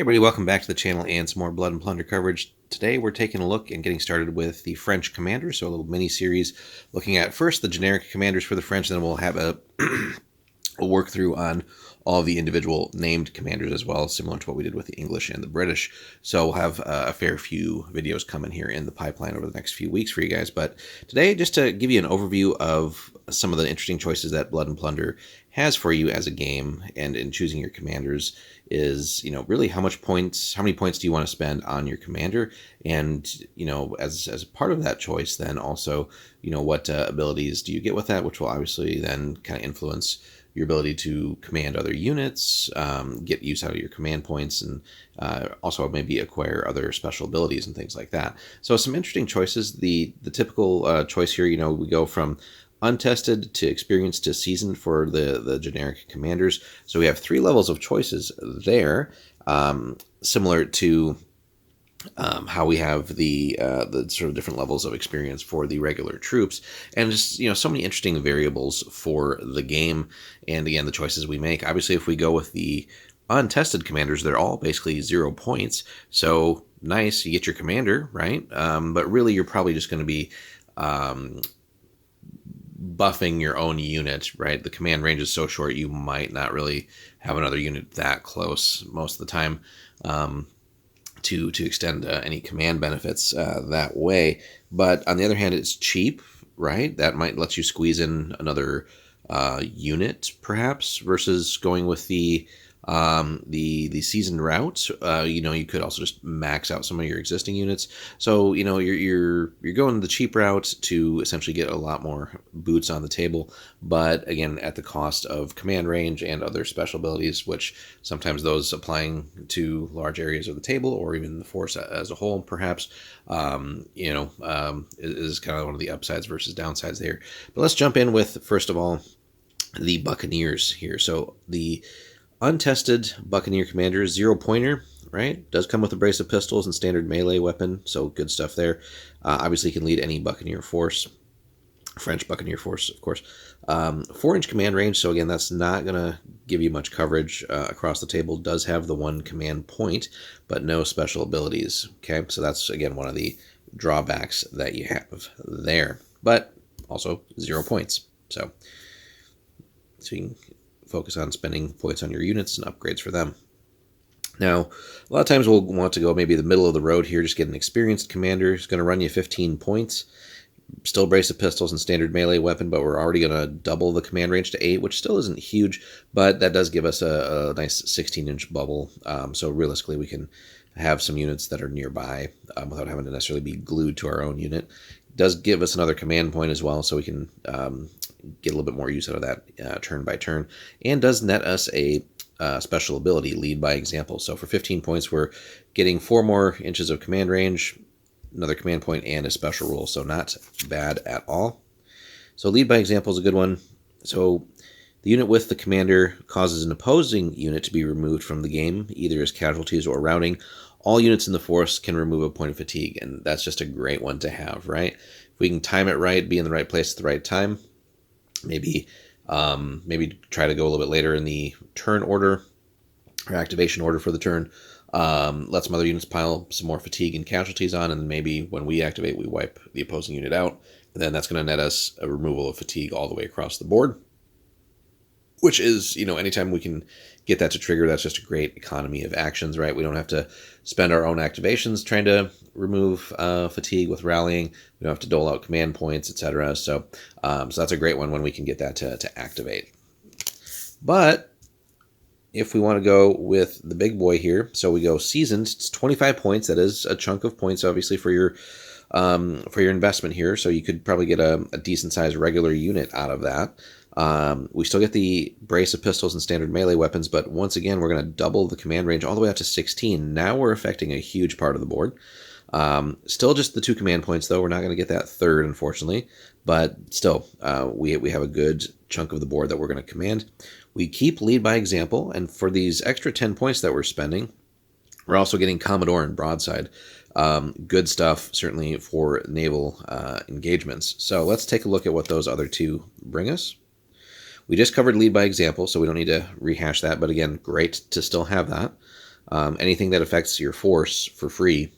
Everybody, welcome back to the channel and some more Blood and Plunder coverage. Today we're taking a look and getting started with the French commanders, so a little mini-series looking at first the generic commanders for the French, then we'll have a work through on all the individual named commanders as well, similar to what we did with the English and the British. So we'll have a fair few videos coming here in the pipeline over the next few weeks for you guys. But today, just to give you an overview of some of the interesting choices that Blood and Plunder has for you as a game and in choosing your commanders is, really how many points do you want to spend on your commander? And, as a part of that choice, then also, what abilities do you get with that, which will obviously then kind of influence your ability to command other units, get use out of your command points, and also maybe acquire other special abilities and things like that. So some interesting choices. The typical choice here, we go from untested to experienced to seasoned for the generic commanders. So we have 3 levels of choices there, similar to how we have the sort of different levels of experience for the regular troops, and just so many interesting variables for the game. And again, the choices we make. Obviously, if we go with the untested commanders, they're all basically 0 points. So nice, you get your commander, right? But really, you're probably just going to be buffing your own unit, right? The command range is so short, you might not really have another unit that close most of the time. To extend any command benefits that way. But on the other hand, it's cheap, right? That might let you squeeze in another unit, perhaps, versus going with the seasoned route. You could also just max out some of your existing units. So you're going the cheap route to essentially get a lot more boots on the table, but again at the cost of command range and other special abilities, which sometimes those applying to large areas of the table or even the force as a whole, perhaps, is kind of one of the upsides versus downsides there. But let's jump in with, first of all, the Buccaneers here. So the untested Buccaneer commander, 0 pointer, right? Does come with a brace of pistols and standard melee weapon, so good stuff there. Obviously, can lead any Buccaneer force, French Buccaneer force, of course. 4-inch command range, so again, that's not going to give you much coverage across the table. Does have the 1 command point, but no special abilities. Okay, so that's again one of the drawbacks that you have there, but also 0 points. So you can focus on spending points on your units and upgrades for them. Now, a lot of times we'll want to go maybe the middle of the road here, just get an experienced commander. It's going to run you 15 points. Still brace of pistols and standard melee weapon, but we're already going to double the command range to 8, which still isn't huge, but that does give us a nice 16-inch bubble. So realistically, we can have some units that are nearby without having to necessarily be glued to our own unit. It does give us another command point as well, so we can get a little bit more use out of that turn by turn, and does net us a special ability, lead by example. So for 15 points, we're getting 4 more inches of command range, another command point, and a special rule, so not bad at all. So lead by example is a good one. So the unit with the commander causes an opposing unit to be removed from the game, either as casualties or routing. All units in the force can remove a point of fatigue, and that's just a great one to have, right? If we can time it right, be in the right place at the right time, maybe try to go a little bit later in the turn order or activation order for the turn. Let some other units pile some more fatigue and casualties on, and then maybe when we activate, we wipe the opposing unit out, and then that's going to net us a removal of fatigue all the way across the board, which is, anytime we can get that to trigger, that's just a great economy of actions, right? We don't have to spend our own activations trying to remove fatigue with rallying. We don't have to dole out command points, etc. So that's a great one when we can get that to activate. But if we want to go with the big boy here, so we go seasoned, it's 25 points. That is a chunk of points, obviously, for your investment here. So you could probably get a decent sized regular unit out of that. We still get the brace of pistols and standard melee weapons, but once again, we're going to double the command range all the way up to 16. Now we're affecting a huge part of the board. Still just the 2 command points, though. We're not going to get that third, unfortunately, but still, we have a good chunk of the board that we're going to command. We keep lead by example, and for these extra 10 points that we're spending, we're also getting Commodore and Broadside. Good stuff, certainly, for naval engagements. So let's take a look at what those other 2 bring us. We just covered lead by example, so we don't need to rehash that, but again, great to still have that. Anything that affects your force for free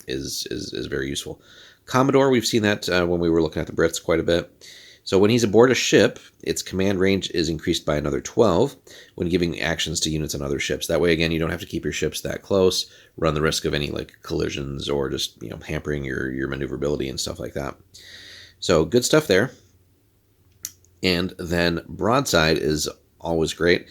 is very useful. Commodore, we've seen that when we were looking at the Brits quite a bit. So when he's aboard a ship, its command range is increased by another 12 when giving actions to units on other ships. That way, again, you don't have to keep your ships that close, run the risk of any like collisions or just hampering your maneuverability and stuff like that. So good stuff there. And then broadside is always great.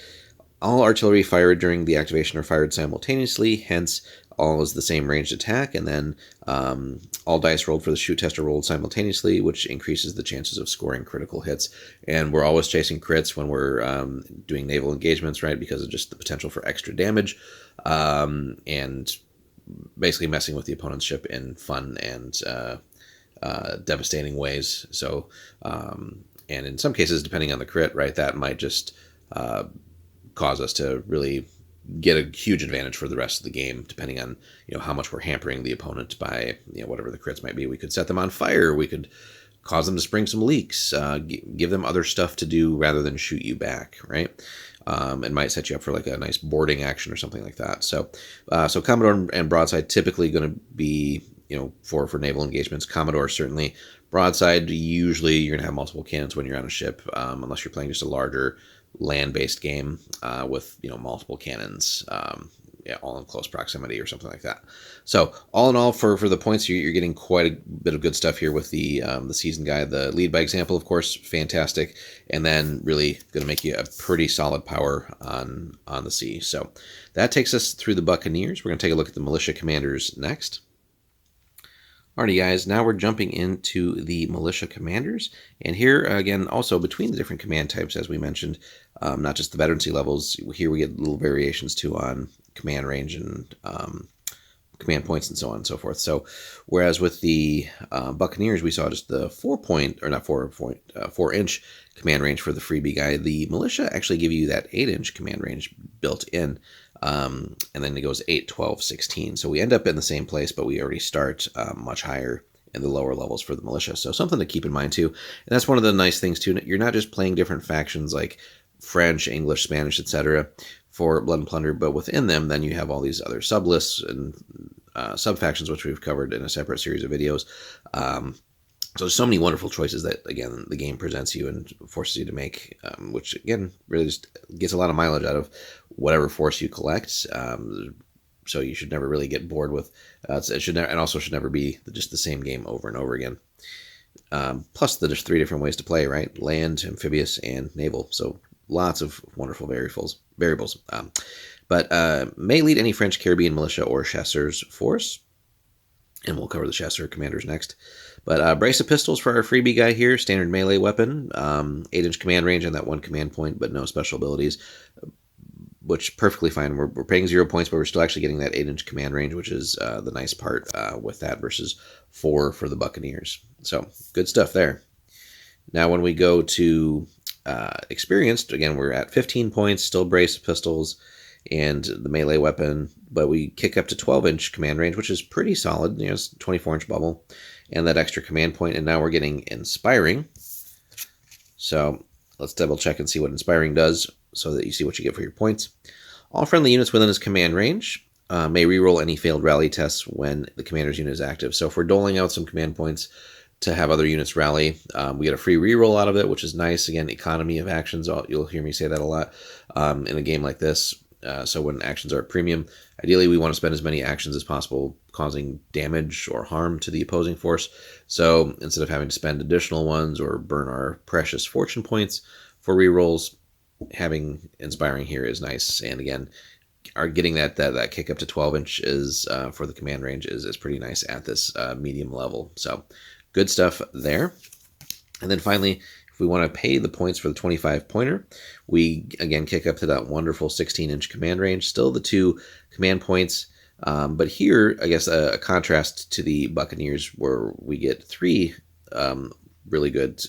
All artillery fired during the activation are fired simultaneously, hence all is the same ranged attack, and then all dice rolled for the shoot test are rolled simultaneously, which increases the chances of scoring critical hits. And we're always chasing crits when we're doing naval engagements, right, because of just the potential for extra damage, and basically messing with the opponent's ship in fun and devastating ways. So, and in some cases, depending on the crit, right, that might just cause us to really get a huge advantage for the rest of the game, depending on how much we're hampering the opponent by whatever the crits might be. We could set them on fire. We could cause them to spring some leaks. Give them other stuff to do rather than shoot you back, right? It might set you up for like a nice boarding action or something like that. So, so Commodore and broadside typically going to be for naval engagements. Commodore certainly. Broadside, usually you're going to have multiple cannons when you're on a ship, unless you're playing just a larger land-based game with multiple cannons, all in close proximity or something like that. So all in all, for the points, you're getting quite a bit of good stuff here with the season guide. The lead by example, of course, fantastic, and then really going to make you a pretty solid power on the sea. So that takes us through the Buccaneers. We're going to take a look at the militia commanders next. Alrighty guys, now we're jumping into the militia commanders, and here again also between the different command types, as we mentioned, not just the veterancy levels, here we get little variations too on command range and command points and so on and so forth. So whereas with the Buccaneers we saw just the 4-inch command range for the freebie guy, the militia actually give you that 8-inch command range built in. And then it goes 8, 12, 16. So we end up in the same place, but we already start much higher in the lower levels for the militia. So something to keep in mind too. And that's one of the nice things too. You're not just playing different factions like French, English, Spanish, etc. for Blood and Plunder, but within them, then you have all these other sublists and sub-factions, which we've covered in a separate series of videos. So there's so many wonderful choices that, again, the game presents you and forces you to make, which, again, really just gets a lot of mileage out of whatever force you collect. So you should never really get bored with it. Should never be just the same game over and over again. Plus, there's 3 different ways to play, right? Land, amphibious, and naval. So lots of wonderful variables. But may lead any French, Caribbean militia or chasseurs force. And we'll cover the chasseur commanders next. But brace of pistols for our freebie guy here. Standard melee weapon. 8-inch command range and that 1 command point, but no special abilities. Which perfectly fine. We're paying 0 points, but we're still actually getting that 8-inch command range, which is the nice part with that versus 4 for the Buccaneers. So good stuff there. Now when we go to experienced, again, we're at 15 points, still brace of pistols and the melee weapon, but we kick up to 12-inch command range, which is pretty solid. It's 24-inch bubble and that extra command point, and now we're getting inspiring. So let's double check and see what inspiring does so that you see what you get for your points. All friendly units within his command range may reroll any failed rally tests when the commander's unit is active. So if we're doling out some command points to have other units rally, we get a free reroll out of it, which is nice. Again, economy of actions. You'll hear me say that a lot in a game like this. So when actions are at premium, ideally we want to spend as many actions as possible causing damage or harm to the opposing force. So instead of having to spend additional ones or burn our precious fortune points for rerolls, having inspiring here is nice. And again, getting that kick up to 12 inches for the command range is pretty nice at this medium level. So good stuff there. And then finally, if we want to pay the points for the 25 pointer, we again kick up to that wonderful 16-inch command range. Still the 2 command points, but here I guess a contrast to the Buccaneers where we get 3 really good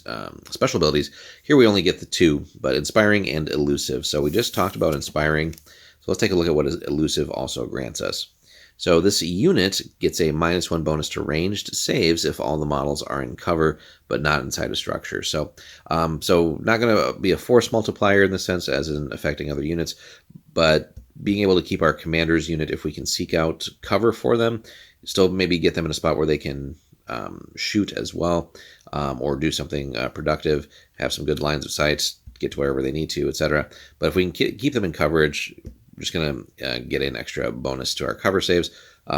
special abilities. Here we only get the 2, but inspiring and elusive. So we just talked about inspiring. So let's take a look at what elusive also grants us. So this unit gets a -1 bonus to ranged saves if all the models are in cover, but not inside a structure. So so not going to be a force multiplier in the sense as in affecting other units, but being able to keep our commander's unit, if we can seek out cover for them, still maybe get them in a spot where they can shoot as well, or do something productive, have some good lines of sight, get to wherever they need to, etc. But if we can keep them in coverage, we're just going to get an extra bonus to our cover saves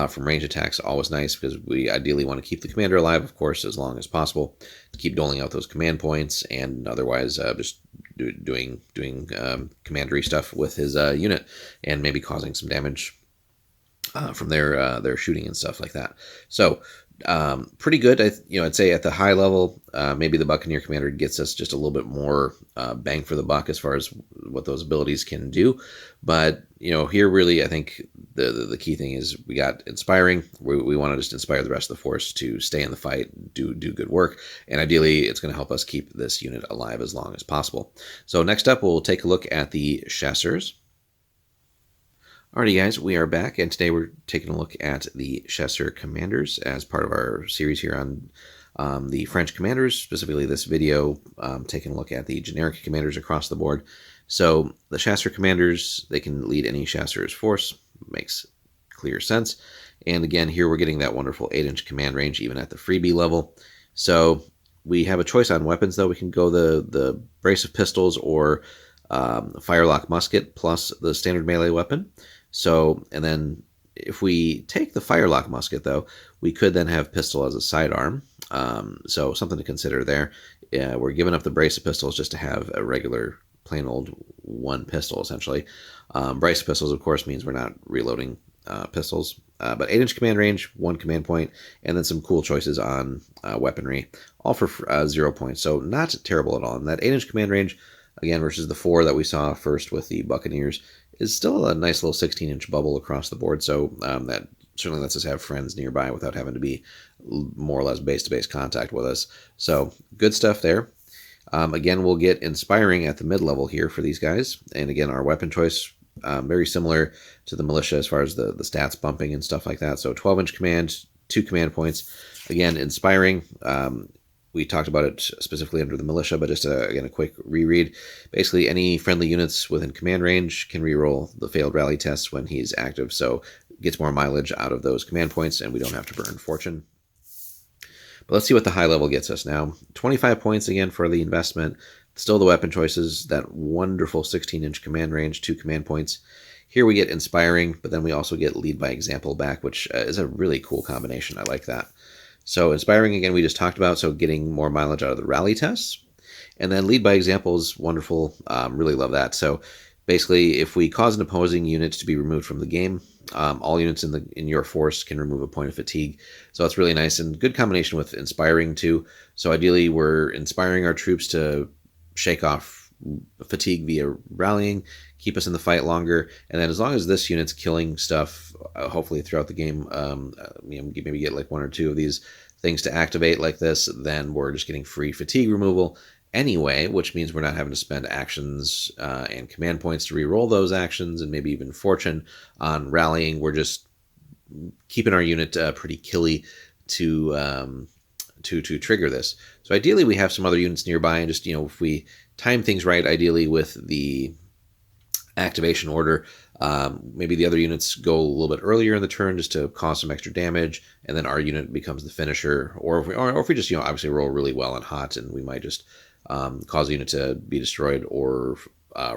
from range attacks. Always nice, because we ideally want to keep the commander alive, of course, as long as possible, to keep doling out those command points, and otherwise just doing commandery stuff with his unit, and maybe causing some damage from their shooting and stuff like that. So pretty good. I'd say at the high level, maybe the Buccaneer Commander gets us just a little bit more bang for the buck as far as what those abilities can do. But here really, I think the key thing is we got inspiring. We want to just inspire the rest of the force to stay in the fight, do good work, and ideally it's going to help us keep this unit alive as long as possible. So next up, we'll take a look at the chasseurs. Alrighty guys, we are back, and today we're taking a look at the Chasseur Commanders as part of our series here on the French Commanders, specifically this video taking a look at the generic commanders across the board. So the Chasseur Commanders, they can lead any Chasseur's force, makes clear sense. And again, here we're getting that wonderful 8-inch command range even at the freebie level. So we have a choice on weapons though. We can go the brace of pistols or firelock musket plus the standard melee weapon. So, and then if we take the firelock musket, though, we could then have pistol as a sidearm. So something to consider there. We're giving up the brace of pistols just to have a regular, plain old one pistol, essentially. Brace of pistols, of course, means we're not reloading pistols. But 8-inch command range, 1 command point, and then some cool choices on weaponry, all for 0 points. So not terrible at all. And that 8-inch command range, again, versus the 4 that we saw first with the Buccaneers, is still a nice little 16-inch bubble across the board. So that certainly lets us have friends nearby without having to be more or less base-to-base contact with us. So good stuff there. Again, we'll get inspiring at the mid-level here for these guys. And again, our weapon choice, very similar to the militia as far as the stats bumping and stuff like that. So 12-inch command, 2 command points. Again, inspiring. We talked about it specifically under the militia, but just again, a quick reread. Basically, any friendly units within command range can reroll the failed rally tests when he's active, so gets more mileage out of those command points, and we don't have to burn fortune. But let's see what the high level gets us now. 25 points again for the investment. Still the weapon choices, that wonderful 16-inch command range, 2 command points. Here we get inspiring, but then we also get lead by example back, which is a really cool combination. I like that. So inspiring, again, we just talked about, so getting more mileage out of the rally tests. And then lead by example is wonderful. Really love that. So basically, if we cause an opposing unit to be removed from the game, all units in your force can remove a point of fatigue. So that's really nice, and good combination with inspiring too. So ideally, we're inspiring our troops to shake off fatigue via rallying, keep us in the fight longer, and then as long as this unit's killing stuff, hopefully throughout the game, maybe get like 1 or 2 of these things to activate like this, then we're just getting free fatigue removal anyway, which means we're not having to spend actions and command points to re-roll those actions, and maybe even fortune on rallying. We're just keeping our unit pretty killy to trigger this. So ideally we have some other units nearby, and just if we time things right, ideally with the activation order, maybe the other units go a little bit earlier in the turn just to cause some extra damage, and then our unit becomes the finisher. Or if we just obviously roll really well and hot, and we might just cause a unit to be destroyed or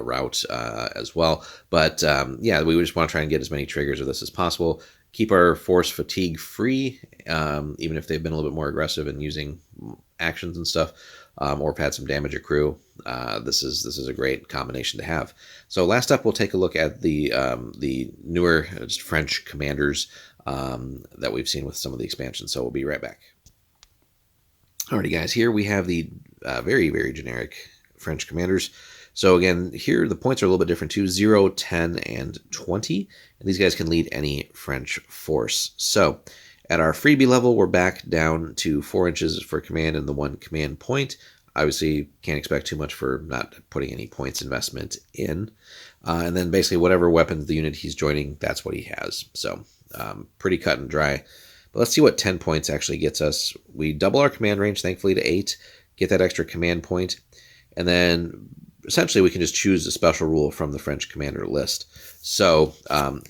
rout as well. But yeah, we just want to try and get as many triggers of this as possible. Keep our force fatigue free, even if they've been a little bit more aggressive in using actions and stuff, or have had some damage accrue. This is a great combination to have. So last up, we'll take a look at the newer French commanders that we've seen with some of the expansions. So we'll be right back. Alrighty, guys, here we have the very, very generic French commanders. So again, here the points are a little bit different too, 0, 10, and 20. And these guys can lead any French force. So at our freebie level, we're back down to 4 inches for command and the 1 command point. Obviously, can't expect too much for not putting any points investment in. And then basically whatever weapons the unit he's joining, that's what he has. So pretty cut and dry. But let's see what 10 points actually gets us. We double our command range, thankfully, to 8. Get that extra command point. And then essentially we can just choose a special rule from the French commander list. So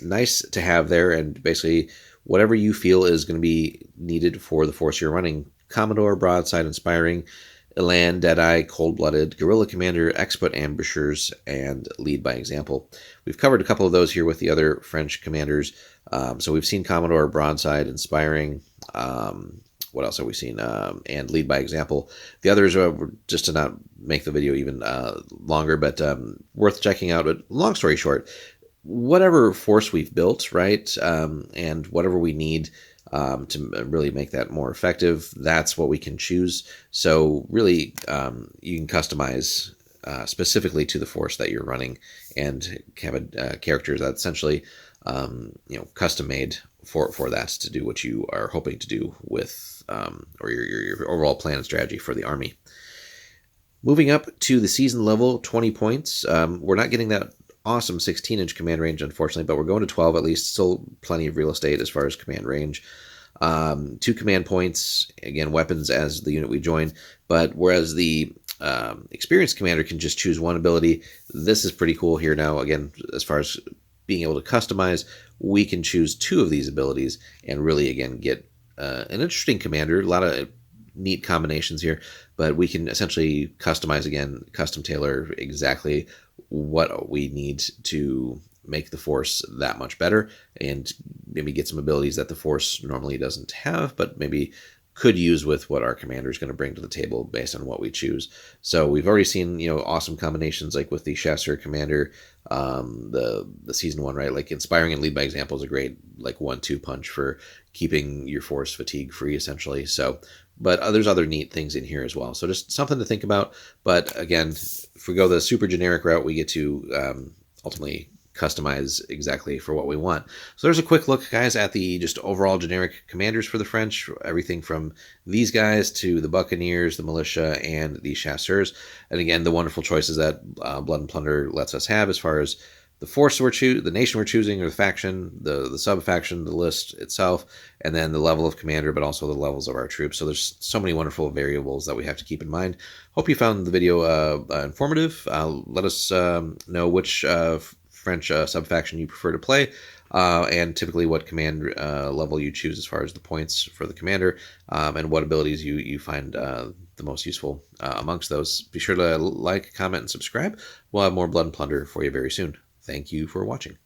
nice to have there, and basically whatever you feel is going to be needed for the force you're running. Commodore, Broadside, Inspiring, Elan, Deadeye, Cold-Blooded, Guerrilla Commander, Expert Ambushers, and Lead by Example. We've covered a couple of those here with the other French commanders. So we've seen Commodore, Broadside, Inspiring. What else have we seen? And Lead by Example. The others are just to not make the video even longer, but worth checking out. But long story short, whatever force we've built, right, and whatever we need to really make that more effective, that's what we can choose. So really, you can customize specifically to the force that you're running, and have a character that's essentially custom made for that to do what you are hoping to do with or your overall plan and strategy for the army. Moving up to the season level, 20 points. We're not getting that awesome 16-inch command range, unfortunately, but we're going to 12 at least. Still plenty of real estate as far as command range. 2 command points, again, weapons as the unit we join. But whereas the experienced commander can just choose one ability, this is pretty cool here now. Again, as far as being able to customize, we can choose 2 of these abilities and really, again, get an interesting commander. A lot of neat combinations here, but we can essentially customize, again, custom tailor exactly what we need to make the force that much better, and maybe get some abilities that the force normally doesn't have, but maybe could use with what our commander is going to bring to the table based on what we choose. So we've already seen awesome combinations like with the Chasseur commander, the season 1, right? Like Inspiring and Lead by Example is a great like 1-2 punch for keeping your force fatigue free, essentially. So but there's other neat things in here as well. So just something to think about. But again, if we go the super generic route, we get to ultimately customize exactly for what we want. So there's a quick look, guys, at the just overall generic commanders for the French. Everything from these guys to the Buccaneers, the Militia, and the Chasseurs. And again, the wonderful choices that Blood and Plunder lets us have as far as the force the nation we're choosing, or the faction, the sub-faction, the list itself, and then the level of commander, but also the levels of our troops. So there's so many wonderful variables that we have to keep in mind. Hope you found the video informative. Let us know which French sub-faction you prefer to play, and typically what command level you choose as far as the points for the commander, and what abilities you find the most useful amongst those. Be sure to like, comment, and subscribe. We'll have more Blood and Plunder for you very soon. Thank you for watching.